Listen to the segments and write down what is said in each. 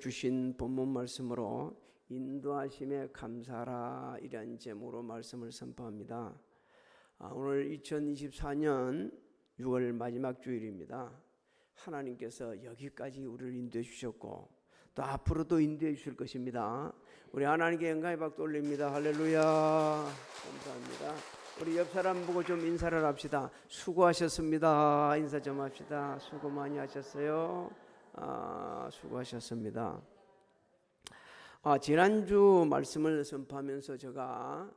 주신 본문 말씀으로 인도하심에 감사하라 이란 제목으로 말씀을 선포합니다. 오늘 2024년 6월 마지막 주일입니다. 하나님께서 여기까지 우리를 인도해 주셨고 또 앞으로도 인도해 주실 것입니다. 우리 하나님께 영광의 박수 올립니다. 할렐루야. 감사합니다. 우리 옆 사람 보고 좀 인사를 합시다. 수고하셨습니다. 인사 좀 합시다. 수고 많이 하셨어요. 수고하셨습니다. 지난주 말씀을 선포하면서 제가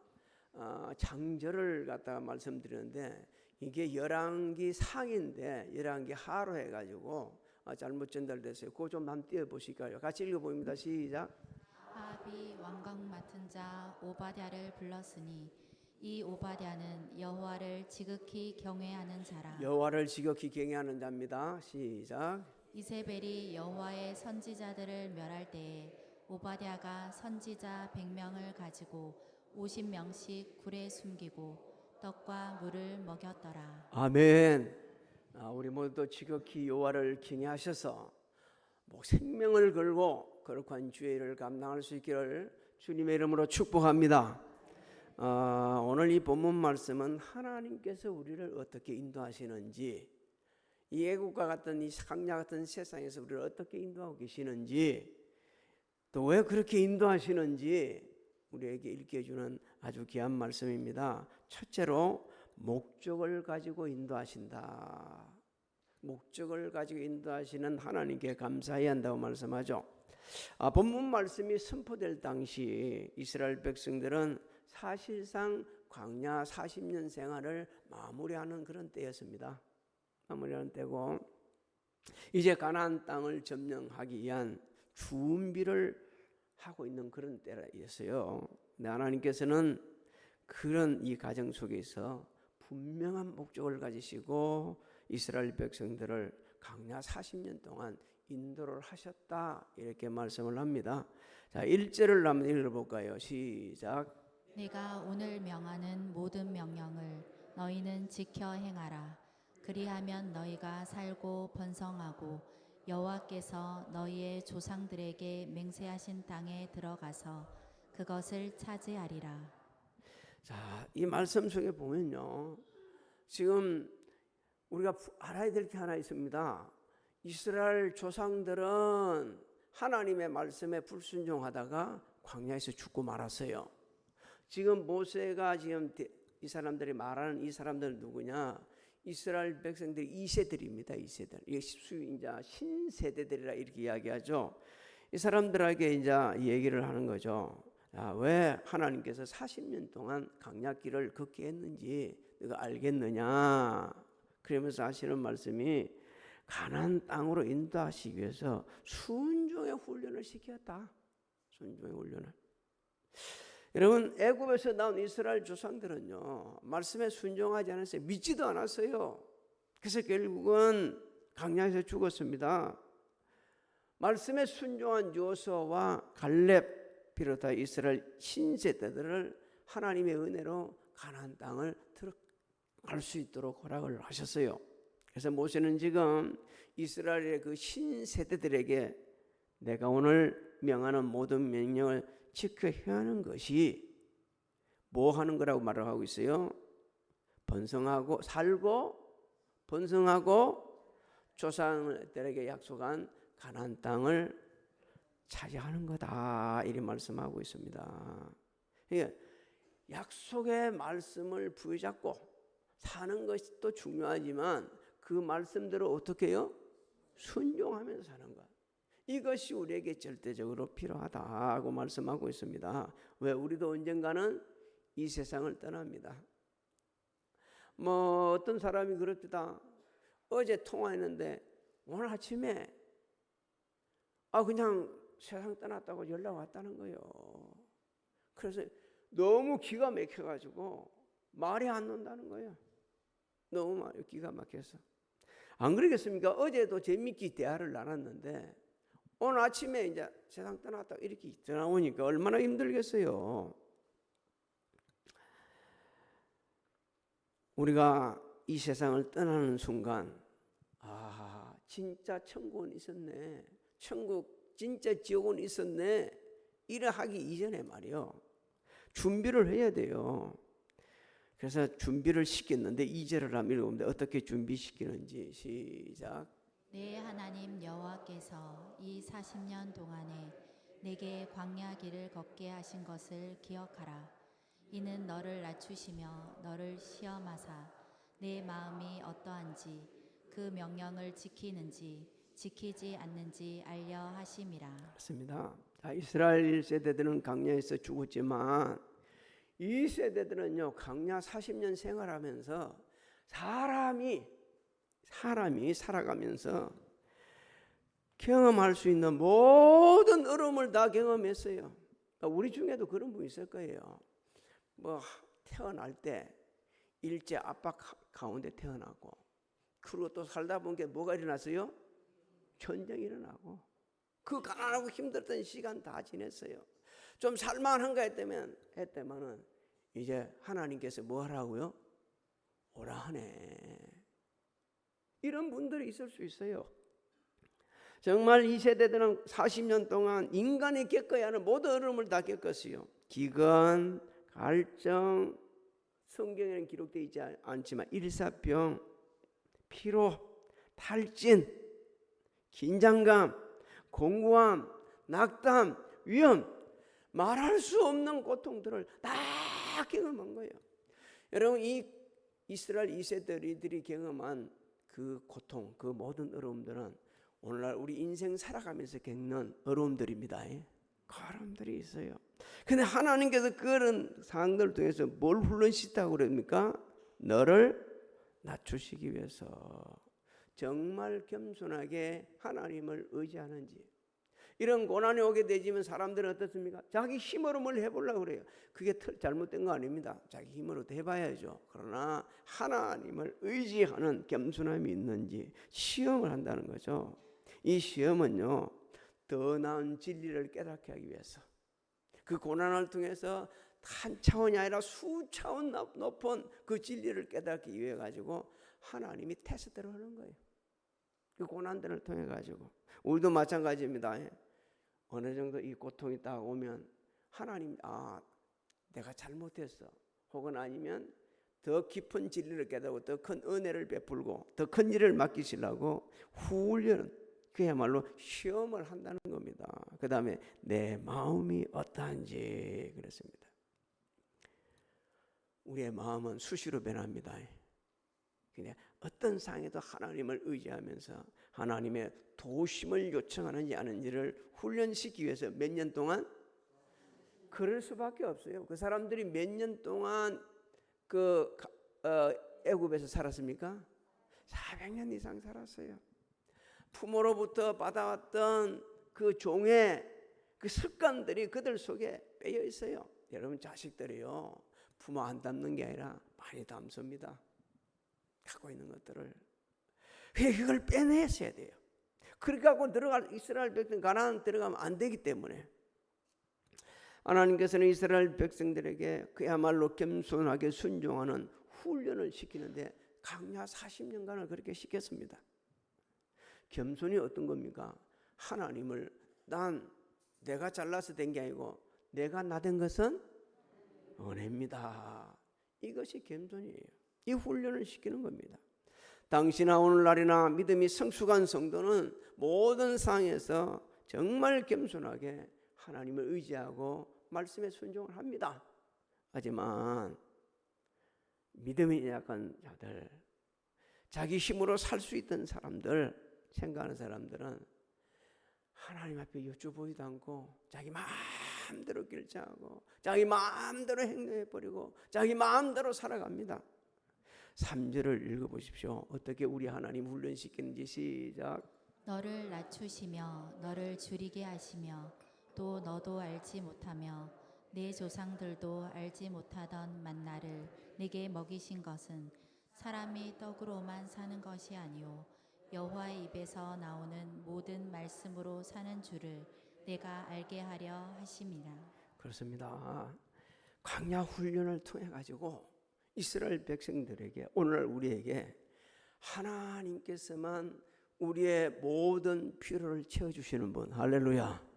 장절을 갖다가 말씀드렸는데 이게 열왕기 상인데 열왕기 하로 해가지고 잘못 전달됐어요. 그거 좀 한번 띄워보실까요? 같이 읽어봅니다. 시작. 아합이 왕궁 맡은 자 오바댜를 불렀으니 이 오바댜는 여호와를 지극히 경외하는 자라. 여호와를 지극히 경외하는 자입니다. 시작. 이세벨이 여호와의 선지자들을 멸할 때에 오바댜가 선지자 100명을 가지고 50명씩 굴에 숨기고 떡과 물을 먹였더라. 아멘. 우리 모두 지극히 여호와를 경외하셔서 생명을 걸고 거룩한 주의 일을 감당할 수 있기를 주님의 이름으로 축복합니다. 오늘 이 본문 말씀은 하나님께서 우리를 어떻게 인도하시는지, 이 애국과 같은 이 강야 같은 세상에서 우리를 어떻게 인도하고 계시는지, 또 왜 그렇게 인도하시는지 우리에게 일깨워주는 아주 귀한 말씀입니다. 첫째로 목적을 가지고 인도하신다. 목적을 가지고 인도하시는 하나님께 감사해야 한다고 말씀하죠. 본문 말씀이 선포될 당시 이스라엘 백성들은 사실상 광야 40년 생활을 마무리하는 그런 때였습니다. 마무리하는 때고 이제 가나안 땅을 점령하기 위한 준비를 하고 있는 그런 때였어요. 근데 하나님께서는 그런 이 과정 속에서 분명한 목적을 가지시고 이스라엘 백성들을 광야 40년 동안 인도를 하셨다 이렇게 말씀을 합니다. 자, 1절을 한번 읽어볼까요? 시작. 내가 오늘 명하는 모든 명령을 너희는 지켜 행하라. 그리하면 너희가 살고 번성하고 여호와께서 너희의 조상들에게 맹세하신 땅에 들어가서 그것을 차지하리라. 자, 이 말씀 속에 보면요, 지금 우리가 알아야 될 게 하나 있습니다. 이스라엘 조상들은 하나님의 말씀에 불순종하다가 광야에서 죽고 말았어요. 지금 모세가 지금 이 사람들이 말하는 이 사람들은 누구냐? 이스라엘 백성들이 2세들입니다. 2세들. 이게 이제 신세대들이라 이렇게 이야기하죠. 이 사람들에게 이제 얘기를 하는 거죠. 왜 하나님께서 40년 동안 광야길을 걷게 했는지 너가 알겠느냐? 그러면서 하시는 말씀이 가나안 땅으로 인도하시기 위해서 순종의 훈련을 시켰다. 순종의 훈련을. 여러분, 애굽에서 나온 이스라엘 조상들은요, 말씀에 순종하지 않았어요. 믿지도 않았어요. 그래서 결국은 광야에서 죽었습니다. 말씀에 순종한 여호수아와 갈렙 비롯한 이스라엘 신세대들을 하나님의 은혜로 가나안 땅을 들어갈 수 있도록 허락을 하셨어요. 그래서 모세는 지금 이스라엘의 그 신세대들에게 내가 오늘 명하는 모든 명령을 지켜 행하는 것이 뭐 하는 거라고 말을 하고 있어요? 번성하고 살고 번성하고 조상들에게 약속한 가나안 땅을 차지하는 거다 이렇게 말씀하고 있습니다. 그러니까 약속의 말씀을 부여잡고 사는 것이 또 중요하지만 그 말씀대로 어떻게 해요? 순종하면서 사는 것. 이것이 우리에게 절대적으로 필요하다고 말씀하고 있습니다. 왜? 우리도 언젠가는 이 세상을 떠납니다. 어떤 사람이 그럽니다. 어제 통화했는데 오늘 아침에 그냥 세상 떠났다고 연락 왔다는 거예요. 그래서 너무 기가 막혀가지고 말이 안 논다는 거예요. 너무 기가 막혀서. 안 그러겠습니까? 어제도 재밌게 대화를 나눴는데 오늘 아침에 이제 세상 떠났다고 이렇게 전화오니까 얼마나 힘들겠어요. 우리가 이 세상을 떠나는 순간 진짜 천국은 있었네. 천국 진짜 지옥은 있었네. 이래 하기 이전에 말이요. 준비를 해야 돼요. 그래서 준비를 시켰는데 2절을 한번 읽어보면 어떻게 준비시키는지 시작. 내 하나님 여호와께서 이 40년 동안에 내게 광야 길을 걷게 하신 것을 기억하라. 이는 너를 낮추시며 너를 시험하사 내 마음이 어떠한지 그 명령을 지키는지 지키지 않는지 알려 하심이라. 맞습니다. 자, 이스라엘 세대들은 광야에서 죽었지만 이 세대들은요 광야 40년 생활하면서 사람이 살아가면서 경험할 수 있는 모든 어려움을 다 경험했어요. 우리 중에도 그런 분 있을 거예요. 뭐 태어날 때 일제 압박 가운데 태어나고 그리고 또 살다 보니까 뭐가 일어났어요? 전쟁이 일어나고 그 가난하고 힘들던 시간 다 지냈어요. 좀 살만한가 했더만은 이제 하나님께서 뭐 하라고요? 오라 하네. 이런 분들이 있을 수 있어요. 정말 이 세대들은 40년 동안 인간이 겪어야 하는 모든 어려움을 다 겪었어요. 기근, 갈증, 성경에는 기록되어 있지 않지만 일사병, 피로, 탈진, 긴장감, 공고함, 낙담, 위험, 말할 수 없는 고통들을 다 경험한 거예요. 여러분 이 이스라엘 2세들이 경험한 그 고통, 그 모든 어려움들은 오늘날 우리 인생 살아가면서 겪는 어려움들입니다. 어려움들이 있어요. 근데 하나님께서 그런 상황들을 통해서 뭘 훈련시켰다고 그럽니까? 너를 낮추시기 위해서 정말 겸손하게 하나님을 의지하는지. 이런 고난이 오게 되지만 사람들은 어떻습니까? 자기 힘으로 뭘 해보려고 그래요. 그게 잘못된 거 아닙니다. 자기 힘으로도 해봐야죠. 그러나 하나님을 의지하는 겸손함이 있는지 시험을 한다는 거죠. 이 시험은요 더 나은 진리를 깨닫게 하기 위해서 그 고난을 통해서 한 차원이 아니라 수차원 높은 그 진리를 깨닫기 위해 가지고 하나님이 테스트를 하는 거예요. 그 고난들을 통해 가지고 우리도 마찬가지입니다. 어느 정도 이 고통이 딱 오면 하나님 내가 잘못했어 혹은 아니면 더 깊은 진리를 깨닫고 더 큰 은혜를 베풀고 더 큰 일을 맡기시려고 훈련 그야말로 시험을 한다는 겁니다. 그 다음에 내 마음이 어떠한지 그랬습니다. 우리의 마음은 수시로 변합니다. 그냥 어떤 상황에도 하나님을 의지하면서 하나님의 도심을 요청하는지 아닌지를 훈련시키기 위해서 몇 년 동안 그럴 수밖에 없어요. 그 사람들이 몇 년 동안 애굽에서 살았습니까? 400년 이상 살았어요. 부모로부터 받아왔던 그 종의 그 습관들이 그들 속에 빼여 있어요. 여러분 자식들이요 부모 안 닮는 게 아니라 많이 닮습니다. 갖고 있는 것들을 그걸 빼내셔야 돼요. 그렇게 하고 이스라엘 백성 가나안 들어가면 안 되기 때문에 하나님께서는 이스라엘 백성들에게 그야말로 겸손하게 순종하는 훈련을 시키는데 광야 40년간을 그렇게 시켰습니다. 겸손이 어떤 겁니까? 하나님을 내가 잘나서 된 게 아니고 내가 나 된 것은 은혜입니다. 이것이 겸손이에요. 이 훈련을 시키는 겁니다. 당시나 오늘날이나 믿음이 성숙한 성도는 모든 상황에서 정말 겸손하게 하나님을 의지하고 말씀에 순종을 합니다. 하지만 믿음이 약한 자들, 자기 힘으로 살 수 있던 사람들, 생각하는 사람들은 하나님 앞에 여쭈보지도 않고 자기 마음대로 결정하고 자기 마음대로 행동해버리고 자기 마음대로 살아갑니다. 3절을 읽어보십시오. 어떻게 우리 하나님 훈련시키는지 시작. 너를 낮추시며 너를 줄이게 하시며 또 너도 알지 못하며 내 조상들도 알지 못하던 만나를 네게 먹이신 것은 사람이 떡으로만 사는 것이 아니오 여호와의 입에서 나오는 모든 말씀으로 사는 줄을 내가 알게 하려 하심이라. 그렇습니다. 광야 훈련을 통해 가지고 이스라엘 백성들에게 오늘 우리에게 하나님께서만 우리의 모든 필요를 채워주시는 분. 할렐루야.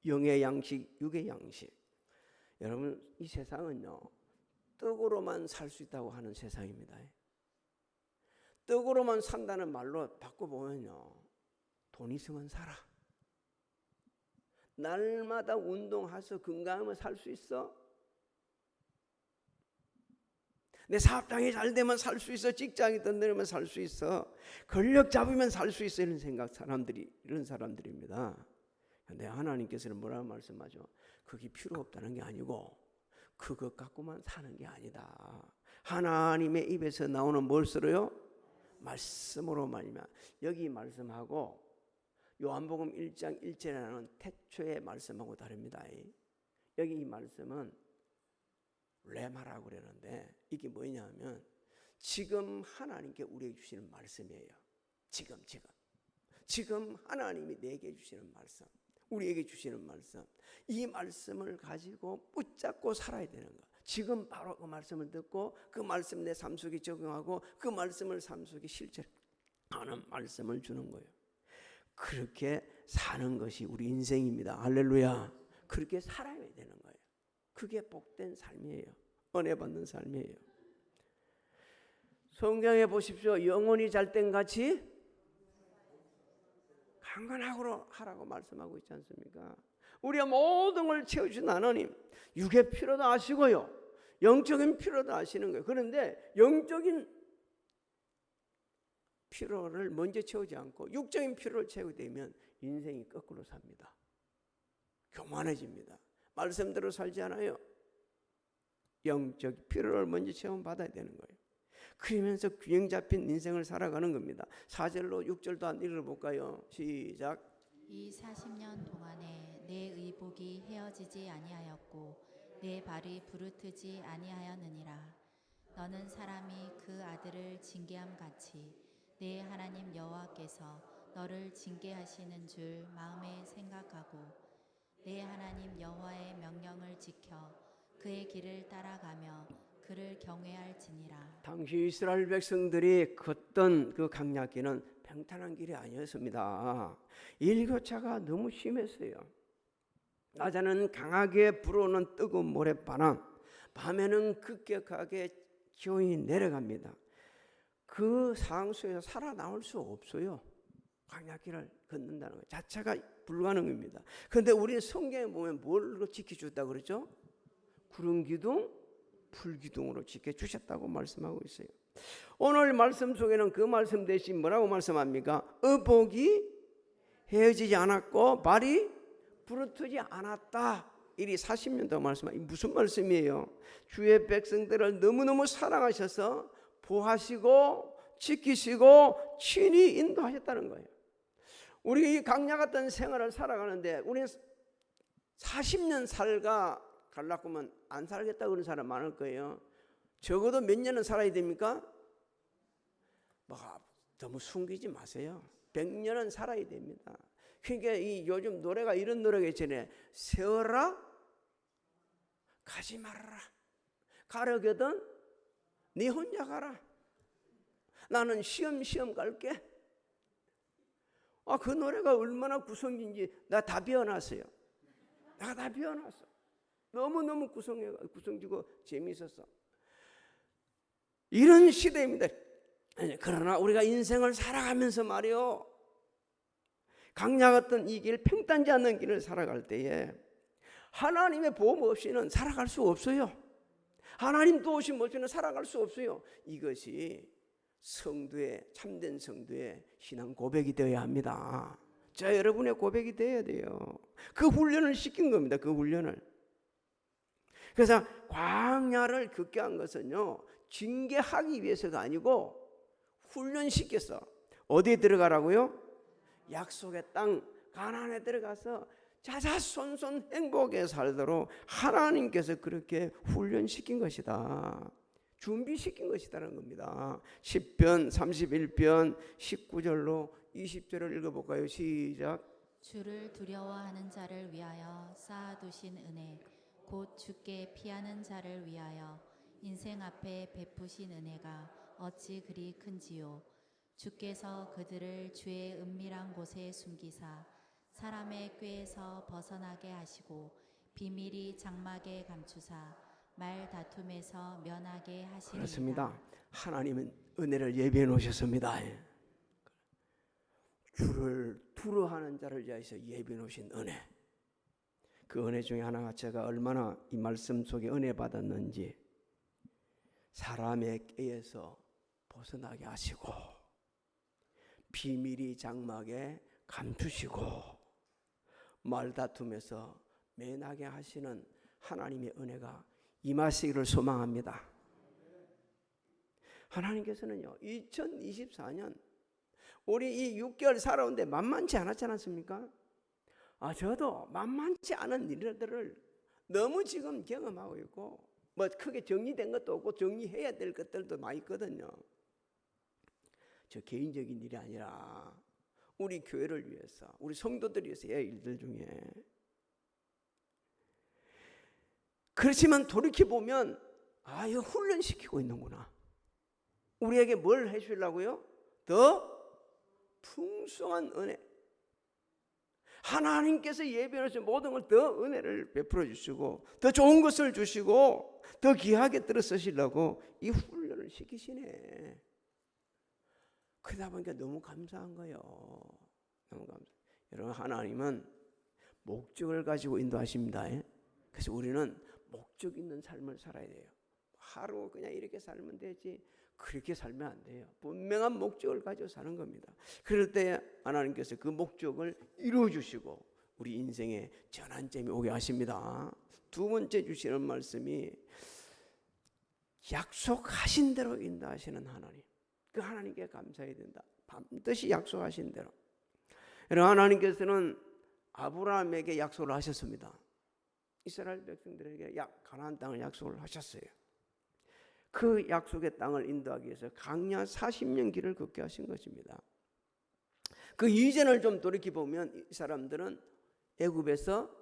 영의 양식, 육의 양식. 여러분, 이 세상은요, 떡으로만 살 수 있다고 하는 세상입니다. 떡으로만 산다는 말로 바꿔보면요, 돈 있으면 살아. 날마다 운동해서 건강하면 살 수 있어. 내 사업장이 잘 되면 살 수 있어. 직장이 든든하면 살 수 있어. 권력 잡으면 살 수 있어. 이런 생각 이런 사람들입니다. 근데 하나님께서는 뭐라고 말씀하죠? 그게 필요 없다는 게 아니고 그것 갖고만 사는 게 아니다. 하나님의 입에서 나오는 뭘 쓰러요? 말씀으로 말이면 여기 말씀하고 요한복음 1장 1절에 나오는 태초의 말씀하고 다릅니다. 여기 이 말씀은 레마라고 그러는데 이게 뭐냐면 지금 하나님께 우리에게 주시는 말씀이에요. 지금 하나님이 내게 주시는 말씀, 우리에게 주시는 말씀, 이 말씀을 가지고 붙잡고 살아야 되는 거. 지금 바로 그 말씀을 듣고 그 말씀 내 삶 속에 적용하고 그 말씀을 삶 속에 실천하는 말씀을 주는 거예요. 그렇게 사는 것이 우리 인생입니다. 할렐루야. 그렇게 살아야 되는 거예요. 그게 복된 삶이에요. 은혜 받는 삶이에요. 성경에 보십시오. 영혼이 잘된 같이 강건하고 하라고 말씀하고 있지 않습니까? 우리가 모든 걸 채워주신 하나님, 육의 필요도 아시고요, 영적인 필요도 아시는 거예요. 그런데 영적인 필요를 먼저 채우지 않고 육적인 필요를 채우게 되면 인생이 거꾸로 삽니다. 교만해집니다. 말씀대로 살지 않아요. 영적 필요를 먼저 체험받아야 되는 거예요. 그러면서 균형 잡힌 인생을 살아가는 겁니다. 4절로 6절도 한 읽어볼까요? 시작. 이 40년 동안에 내 의복이 헤어지지 아니하였고 내 발이 부르트지 아니하였느니라. 너는 사람이 그 아들을 징계함 같이 내 하나님 여호와께서 너를 징계하시는 줄 마음에 생각하고 내 하나님 여호와의 명령을 지켜 그의 길을 따라가며 그를 경외할지니라. 당시 이스라엘 백성들이 걷던 그 강약길은 평탄한 길이 아니었습니다. 일교차가 너무 심했어요. 낮에는 강하게 불어오는 뜨거운 모래바람, 밤에는 급격하게 기온이 내려갑니다. 그 상황 속에서 살아남을 수 없어요. 광야길을 걷는다는 것 자체가 불가능합니다. 그런데 우리는 성경에 보면 뭘로 지켜줬다고 그러죠? 구름 기둥, 불 기둥으로 지켜주셨다고 말씀하고 있어요. 오늘 말씀 속에는 그 말씀 대신 뭐라고 말씀합니까? 의복이 헤어지지 않았고 발이 부르트지 않았다. 이리 40년 동안 말씀하니 무슨 말씀이에요? 주의 백성들을 너무너무 사랑하셔서 보하시고 지키시고 친히 인도하셨다는 거예요. 우리 이 강야 같은 생활을 살아가는데 우리는 40년 살가 갈라고 하면 안 살겠다고 그런 사람 많을 거예요. 적어도 몇 년은 살아야 됩니까? 너무 숨기지 마세요. 100년은 살아야 됩니다. 그러니까 이 요즘 노래가 이런 노래가 있잖아요. 세워라 가지 말아라. 가려거든 네 혼자 가라. 나는 시험시험 갈게. 그 노래가 얼마나 구성인지 나 다 배워놨어요. 내가 다 배워놨어. 너무너무 구성지고 재미있었어. 이런 시대입니다. 그러나 우리가 인생을 살아가면서 말이요, 강야 같은 이 길, 평탄지 않는 길을 살아갈 때에 하나님의 보험 없이는 살아갈 수 없어요. 하나님 도우심 없이는 살아갈 수 없어요. 이것이 성도의, 참된 성도의 신앙 고백이 되어야 합니다. 자, 여러분의 고백이 되어야 돼요. 그 훈련을 시킨 겁니다. 그 훈련을. 그래서 광야를 걷게 한 것은요, 징계하기 위해서가 아니고 훈련시켰어. 어디에 들어가라고요? 약속의 땅 가나안에 들어가서 자자손손 행복하게 살도록 하나님께서 그렇게 훈련시킨 것이다. 준비시킨 것이다라는 겁니다. 10편 31편 19절로 20절을 읽어볼까요? 시작. 주를 두려워하는 자를 위하여 쌓아두신 은혜 곧 주께 피하는 자를 위하여 인생 앞에 베푸신 은혜가 어찌 그리 큰지요. 주께서 그들을 주의 은밀한 곳에 숨기사 사람의 꾀에서 벗어나게 하시고 비밀이 장막에 감추사 말 다툼에서 면하게 하시리이다. 그렇습니다. 하나님은 은혜를 예비해 놓으셨습니다. 주를 두려워하는 자를 위하여서 예비해 놓으신 은혜. 그 은혜 중에 하나가 제가 얼마나 이 말씀 속에 은혜 받았는지, 사람의 꾀에서 벗어나게 하시고 비밀이 장막에 감추시고 말다툼에서 면하게 하시는 하나님의 은혜가 임하시기를 소망합니다. 하나님께서는요, 2024년 우리 이 6개월 살아오는데 만만치 않았지 않습니까? 저도 만만치 않은 일들을 너무 지금 경험하고 있고, 뭐 크게 정리된 것도 없고 정리해야 될 것들도 많이 있거든요. 저 개인적인 일이 아니라 우리 교회를 위해서, 우리 성도들을 위해서 해야 할 일들 중에. 그렇지만 돌이켜보면 이거 훈련시키고 있는구나. 우리에게 뭘 해주려고요? 더 풍성한 은혜. 하나님께서 예비하신 모든 걸 더 은혜를 베풀어 주시고 더 좋은 것을 주시고 더 귀하게 들어 쓰시려고 이 훈련을 시키시네. 그러다 보니까 너무 감사한 거예요. 너무 감사. 여러분, 하나님은 목적을 가지고 인도하십니다. 그래서 우리는 목적 있는 삶을 살아야 돼요. 하루 그냥 이렇게 살면 되지 그렇게 살면 안 돼요. 분명한 목적을 가지고 사는 겁니다. 그럴 때 하나님께서 그 목적을 이루어 주시고 우리 인생에 전환점이 오게 하십니다. 두 번째 주시는 말씀이 약속하신 대로 인도하시는 하나님. 그 하나님께 감사해야 된다. 반드시 약속하신 대로. 여러분, 하나님께서는 아브라함에게 약속을 하셨습니다. 이스라엘 백성들에게 가나안 땅을 약속을 하셨어요. 그 약속의 땅을 인도하기 위해서 광야 40년 길을 걷게 하신 것입니다. 그 이전을 좀 돌이켜보면 이 사람들은 애굽에서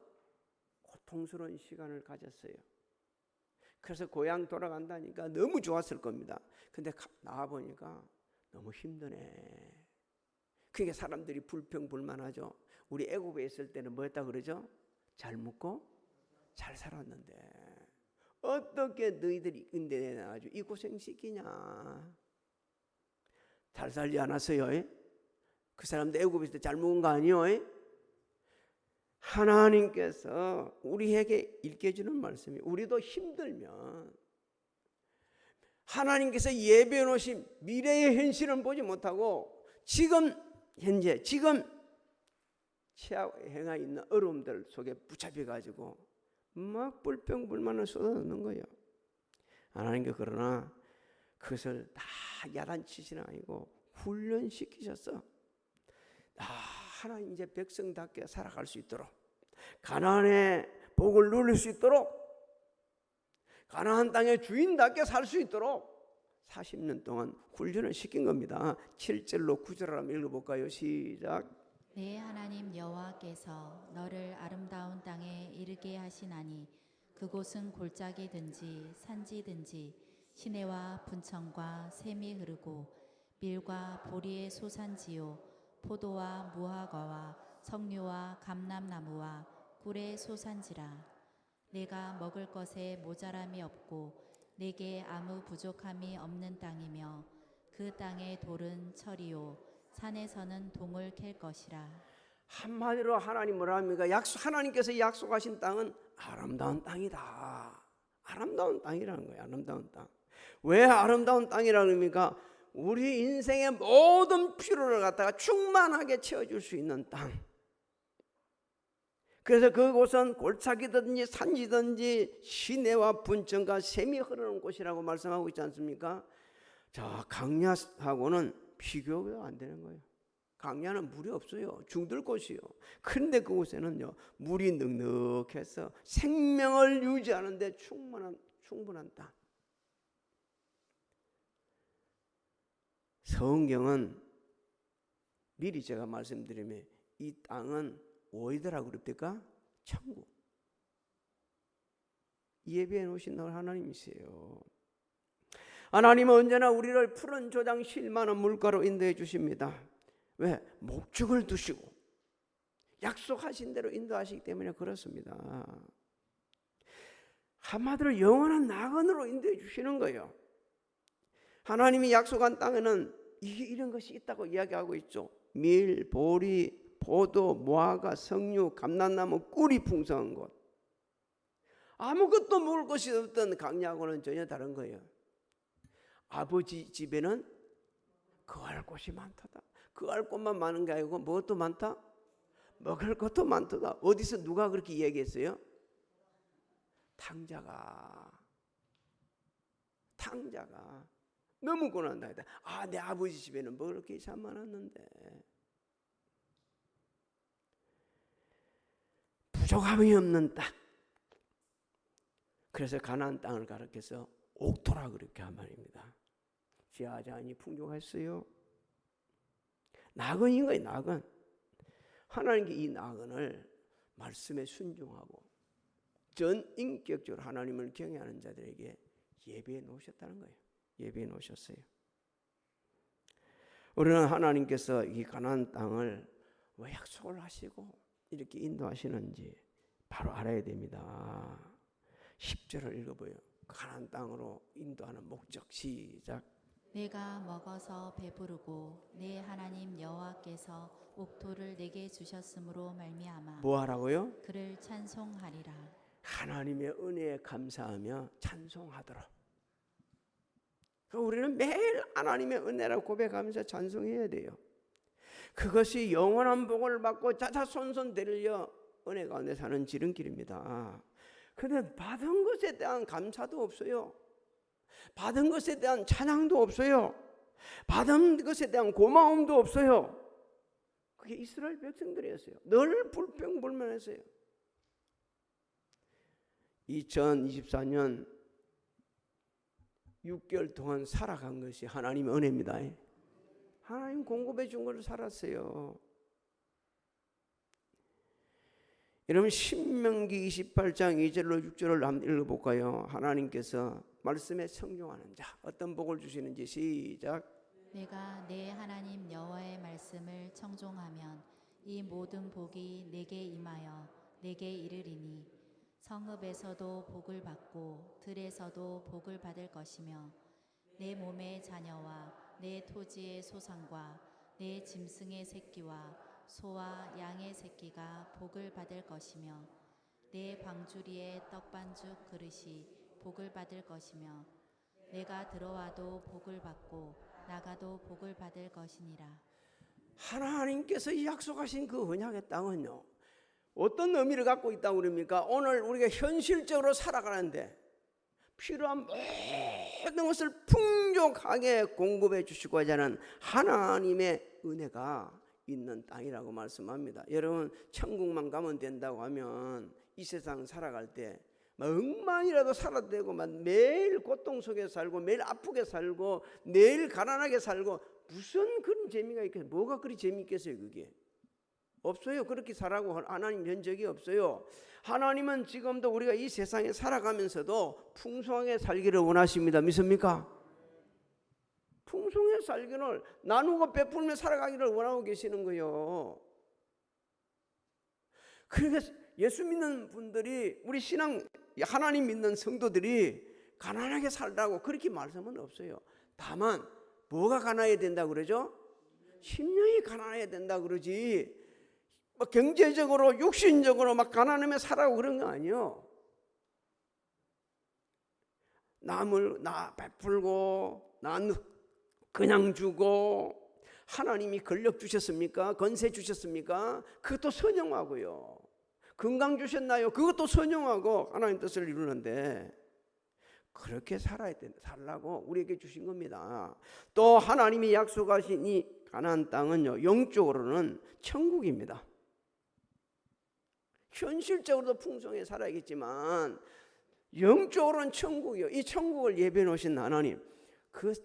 고통스러운 시간을 가졌어요. 그래서 고향 돌아간다니까 너무 좋았을 겁니다. 근데 나와보니까 너무 힘드네. 그러니까 사람들이 불평불만하죠. 우리 애굽에 있을 때는 뭐 했다 그러죠? 잘 먹고 잘 살았는데 어떻게 너희들이 인대에 나가지고 이 고생 시키냐. 잘 살지 않았어요. 그 사람들 애굽에 있을 때 잘 먹은 거 아니에요. 하나님께서 우리에게 일깨주는 말씀이, 우리도 힘들면 하나님께서 예배해 놓으신 미래의 현실은 보지 못하고 지금 현재 지금 행하고 있는 어려움들 속에 붙잡혀가지고 막 불평불만을 쏟아놓는 거예요. 하나님께서 그러나 그것을 다 야단치시는 아니고 훈련시키셔서 하나님 이제 백성답게 살아갈 수 있도록, 가나안의 복을 누릴 수 있도록, 가나안 땅의 주인답게 살 수 있도록 40년 동안 훈련을 시킨 겁니다. 7절로 9절을 한번 읽어볼까요? 시작. 내 하나님 여호와께서 너를 아름다운 땅에 이르게 하시나니 그곳은 골짜기든지 산지든지 시내와 분천과 샘이 흐르고 밀과 보리의 소산지요 포도와 무화과와 석류와 감람나무와 꿀의 소산지라. 내가 먹을 것에 모자람이 없고 내게 아무 부족함이 없는 땅이며 그 땅의 돌은 철이요 산에서는 동을 캘 것이라. 한마디로 하나님 뭐라 합니까? 하나님께서 약속하신 땅은 아름다운 땅이다. 아름다운 땅이라는 거예요. 아름다운 땅. 왜 아름다운 땅이라는 겁니까? 우리 인생의 모든 필요를 갖다가 충만하게 채워줄 수 있는 땅. 그래서 그곳은 골짜기든지 산지든지 시내와 분천과 샘이 흐르는 곳이라고 말씀하고 있지 않습니까? 자, 강야하고는 비교가 안 되는 거예요. 강야는 물이 없어요. 죽들 곳이요. 그런데 그곳에는요, 물이 넉넉해서 생명을 유지하는 데 충분한 땅. 성경은 미리 제가 말씀드리면 이 땅은 어디더라고 그럽니까? 천국. 예배해 놓으신 하나님이세요. 하나님은 언제나 우리를 푸른 조장 쉴 만한 물가로 인도해 주십니다. 왜? 목적을 두시고 약속하신 대로 인도하시기 때문에 그렇습니다. 한마디로 영원한 낙원으로 인도해 주시는 거예요. 하나님이 약속한 땅에는 이런 것이 있다고 이야기하고 있죠. 밀, 보리, 포도, 무화과, 석류, 감람나무, 꿀이 풍성한 곳. 아무것도 먹을 것이 없던 강야하고는 전혀 다른 거예요. 아버지 집에는 거할 곳이 많다. 거할 곳만 많은 게 아니고 무엇도 많다? 먹을 것도 많다. 어디서 누가 그렇게 이야기했어요? 탕자가 너무 고난당했다. 내 아버지 집에는 먹을 게 참 많았는데 부족함이 없는 땅. 그래서 가나안 땅을 가르쳐서 옥토라 그렇게 한 말입니다. 지하자니 풍족했어요. 낙원인 거예요. 낙원. 하나님께 이 낙원을 말씀에 순종하고 전인격적으로 하나님을 경외하는 자들에게 예배해 놓으셨다는 거예요. 예배해 놓으셨어요. 우리는 하나님께서 이 가나안 땅을 왜 약속을 하시고 이렇게 인도하시는지 바로 알아야 됩니다. 10절을 읽어봐요. 가나안 땅으로 인도하는 목적. 시작. 내가 먹어서 배부르고 내 하나님 여호와께서 옥토를 내게 주셨으므로 말미암아 뭐 하라고요? 그를 찬송하리라. 하나님의 은혜에 감사하며 찬송하도록. 우리는 매일 하나님의 은혜라고 고백하면서 찬송해야 돼요. 그것이 영원한 복을 받고 자자손손 되려 은혜 가운데 사는 지름길입니다. 그런데 받은 것에 대한 감사도 없어요. 받은 것에 대한 찬양도 없어요. 받은 것에 대한 고마움도 없어요. 그게 이스라엘 백성들이었어요. 늘 불평불만했어요. 2024년 6개월 동안 살아간 것이 하나님의 은혜입니다. 하나님 공급해 준 걸 살았어요. 여러분 신명기 28장 2절로 6절을 한번 읽어볼까요? 하나님께서 말씀에 청종하는 자 어떤 복을 주시는지 시작. 내가 내 하나님 여호와의 말씀을 청종하면 이 모든 복이 내게 임하여 내게 이르리니 성읍에서도 복을 받고 들에서도 복을 받을 것이며 내 몸의 자녀와 내 토지의 소산과 내 짐승의 새끼와 소와 양의 새끼가 복을 받을 것이며 내 방주리의 떡반죽 그릇이 복을 받을 것이며 내가 들어와도 복을 받고 나가도 복을 받을 것이니라. 하나님께서 약속하신 그 언약의 땅은요 어떤 의미를 갖고 있다고 그럽니까? 오늘 우리가 현실적으로 살아가는데 필요한 모든 것을 풍족하게 공급해 주시고자 하는 하나님의 은혜가 있는 땅이라고 말씀합니다. 여러분 천국만 가면 된다고 하면 이 세상 살아갈 때 엉망이라도 살아도 되고 매일 고통 속에 살고 매일 아프게 살고 매일 가난하게 살고 무슨 그런 재미가 있겠어요? 뭐가 그리 재미있겠어요? 그게 없어요. 그렇게 살라고 하나님 한 적이 없어요. 하나님은 지금도 우리가 이 세상에 살아가면서도 풍성하게 살기를 원하십니다. 믿습니까? 풍성하게 살기를 나누고 베풀며 살아가기를 원하고 계시는 거예요. 그래서 예수 믿는 분들이 우리 신앙 하나님 믿는 성도들이 가난하게 살라고 그렇게 말씀은 없어요. 다만 뭐가 가난해야 된다고 그러죠? 심령이 가난해야 된다고 그러지 경제적으로 육신적으로 가난하며 살라고 그런 거 아니에요. 남을 베풀고 난 그냥 주고 하나님이 권력 주셨습니까? 건세 주셨습니까? 그것도 선용하고요. 건강 주셨나요? 그것도 선용하고 하나님 뜻을 이루는데 그렇게 살아야 된다. 살라고 우리에게 주신 겁니다. 또 하나님이 약속하신 이 가나안 땅은요 영적으로는 천국입니다. 현실적으로도 풍성하게 살아야겠지만 영적으로는 천국이요. 이 천국을 예배해 놓으신 하나님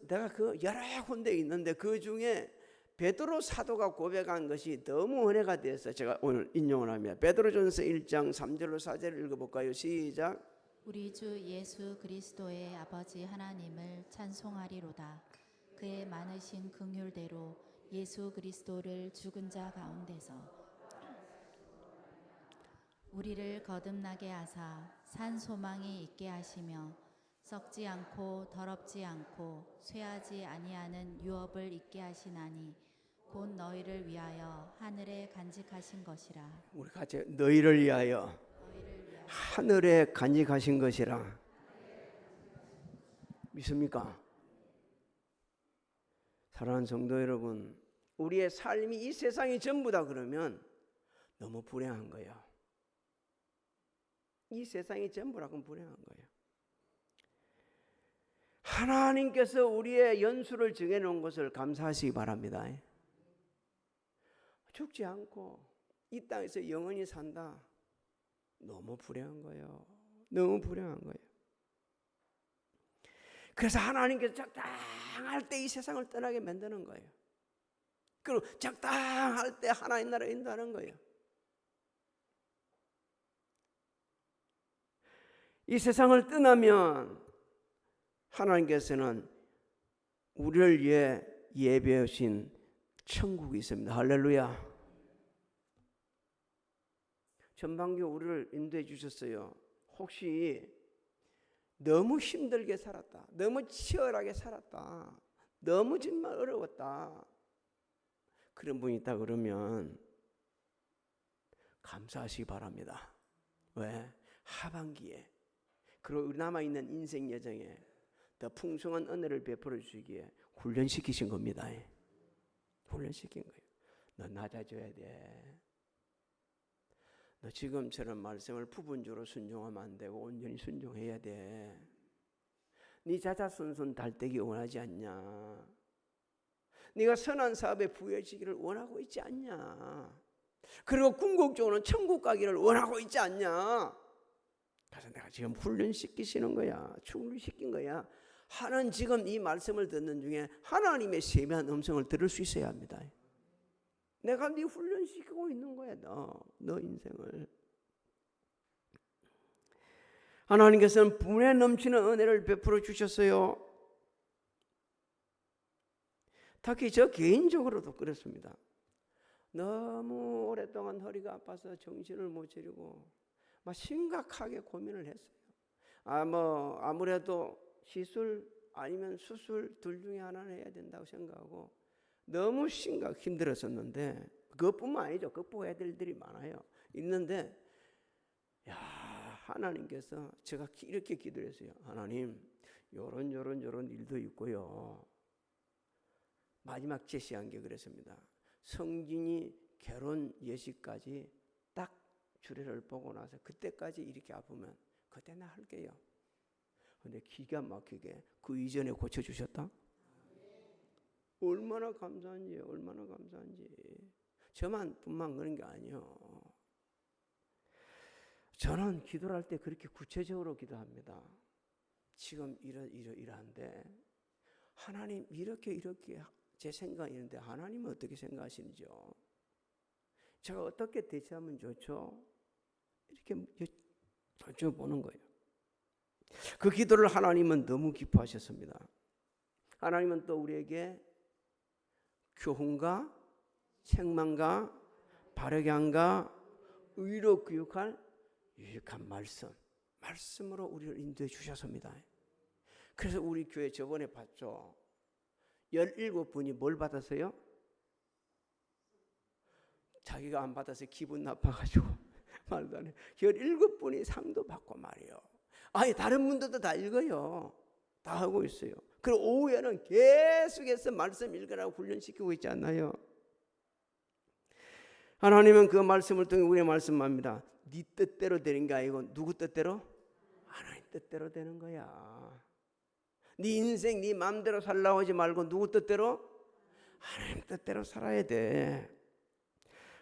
내가 여러 군데 있는데 그 중에 베드로 사도가 고백한 것이 너무 은혜가 돼서 제가 오늘 인용을 합니다. 베드로전서 1장 3절로 4절을 읽어볼까요? 시작. 우리 주 예수 그리스도의 아버지 하나님을 찬송하리로다. 그의 많으신 긍휼대로 예수 그리스도를 죽은 자 가운데서 우리를 거듭나게 하사 산 소망이 있게 하시며 썩지 않고 더럽지 않고 쇠하지 아니하는 유업을 있게 하시나니 곧 너희를 위하여 하늘에 간직하신 것이라. 우리 같이 너희를 위하여 하늘에 간직하신 것이라. 믿습니까? 사랑하는 성도 여러분, 우리의 삶이 이 세상이 전부다 그러면 너무 불행한 거예요. 이 세상이 전부라고는 불행한 거예요. 하나님께서 우리의 연수를 정해놓은 것을 감사하시기 바랍니다. 죽지 않고 이 땅에서 영원히 산다. 너무 불행한 거예요. 너무 불행한 거예요. 그래서 하나님께서 적당할 때 이 세상을 떠나게 만드는 거예요. 그리고 적당할 때 하나님 나라 인도하는 거예요. 이 세상을 떠나면 하나님께서는 우리를 위해 예배해 주신 천국이 있습니다. 할렐루야. 전반기 우리를 인도해 주셨어요. 혹시 너무 힘들게 살았다, 너무 치열하게 살았다, 너무 정말 어려웠다, 그런 분이 있다 그러면 감사하시기 바랍니다. 왜? 하반기에 그리고 남아있는 인생 여정에 더 풍성한 은혜를 베풀어 주시기에 훈련시키신 겁니다. 훈련시킨 거예요. 너 낮아져야 돼. 너 지금처럼 말씀을 부분적으로 순종하면 안 되고 온전히 순종해야 돼. 네 자자손손 달되기 원하지 않냐? 네가 선한 사업에 부여지기를 원하고 있지 않냐? 그리고 궁극적으로는 천국 가기를 원하고 있지 않냐? 그래서 내가 지금 훈련시키시는 거야. 충분시킨 거야. 하나는 지금 이 말씀을 듣는 중에 하나님의 세미한 음성을 들을 수 있어야 합니다. 내가 네 훈련시키고 있는 거야. 너 인생을. 하나님께서는 분에 넘치는 은혜를 베풀어 주셨어요. 특히 저 개인적으로도 그렇습니다. 너무 오랫동안 허리가 아파서 정신을 못 차리고 막 심각하게 고민을 했어요. 아무래도 시술 아니면 수술 둘 중에 하나는 해야 된다고 생각하고 너무 힘들었었는데, 그것뿐만 아니죠. 극복해야 될 일들이 많아요. 있는데 하나님께서 제가 이렇게 기도했어요. 하나님, 요런 일도 있고요. 마지막 제시한 게 그랬습니다. 성진이 결혼 예식까지 딱 주례를 보고 나서 그때까지 이렇게 아프면 그때 나 할게요. 근데 기가 막히게 그 이전에 고쳐주셨다. 얼마나 감사한지, 얼마나 감사한지. 저만뿐만 그런 게 아니에요. 저는 기도를 할 때 그렇게 구체적으로 기도합니다. 지금 이러한데 하나님 이렇게 제 생각이 있는데 하나님은 어떻게 생각하시는지요? 제가 어떻게 대처하면 좋죠? 이렇게 여쭤보는 거예요. 그 기도를 하나님은 너무 기뻐하셨습니다. 하나님은 또 우리에게 교훈과 책망과 바르게 함과 의로 교육할 유익한 말씀으로 우리를 인도해 주셨습니다. 그래서 우리 교회 저번에 봤죠. 17분이 뭘 받았어요? 자기가 안 받아서 기분 나빠가지고 말도 안 해. 17분이 상도 받고 말이에요. 아니 다른 분들도 다 읽어요. 다 하고 있어요. 그리고 오후에는 계속해서 말씀 읽으라고 훈련시키고 있지 않나요? 하나님은 그 말씀을 통해 우리의 말씀합니다. 네 뜻대로 되는 게 아니고 누구 뜻대로? 하나님 뜻대로 되는 거야. 네 인생 네 마음대로 살라고 하지 말고 누구 뜻대로? 하나님 뜻대로 살아야 돼.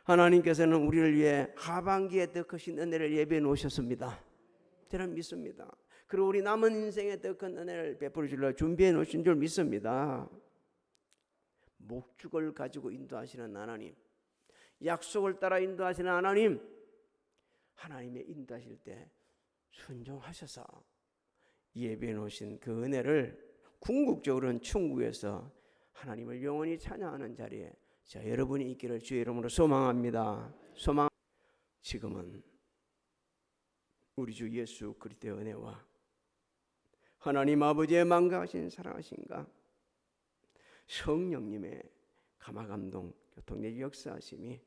하나님께서는 우리를 위해 하반기에 더 크신 은혜를 예비해 놓으셨습니다. 저는 믿습니다. 그리고 우리 남은 인생에 더 큰 은혜를 베풀어 주려 준비해 놓으신 줄 믿습니다. 목적을 가지고 인도하시는 하나님, 약속을 따라 인도하시는 하나님, 하나님의 인도하실 때 순종하셔서 예비해 놓으신 그 은혜를 궁극적으로는 천국에서 하나님을 영원히 찬양하는 자리에 여러분이 있기를 주의 이름으로 소망합니다. 지금은 우리 주 예수 그리스도의 은혜와 하나님 아버지의 만가하신 사랑하신가 성령님의 감화감동 교통의 역사하심이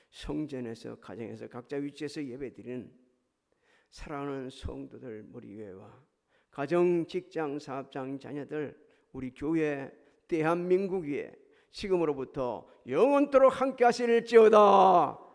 성전에서 가정에서 각자 위치에서 예배드리는 사랑하는 성도들 머리 위에와 가정, 직장, 사업장, 자녀들 우리 교회 대한민국 위에 지금으로부터 영원토록 함께 하실지어다.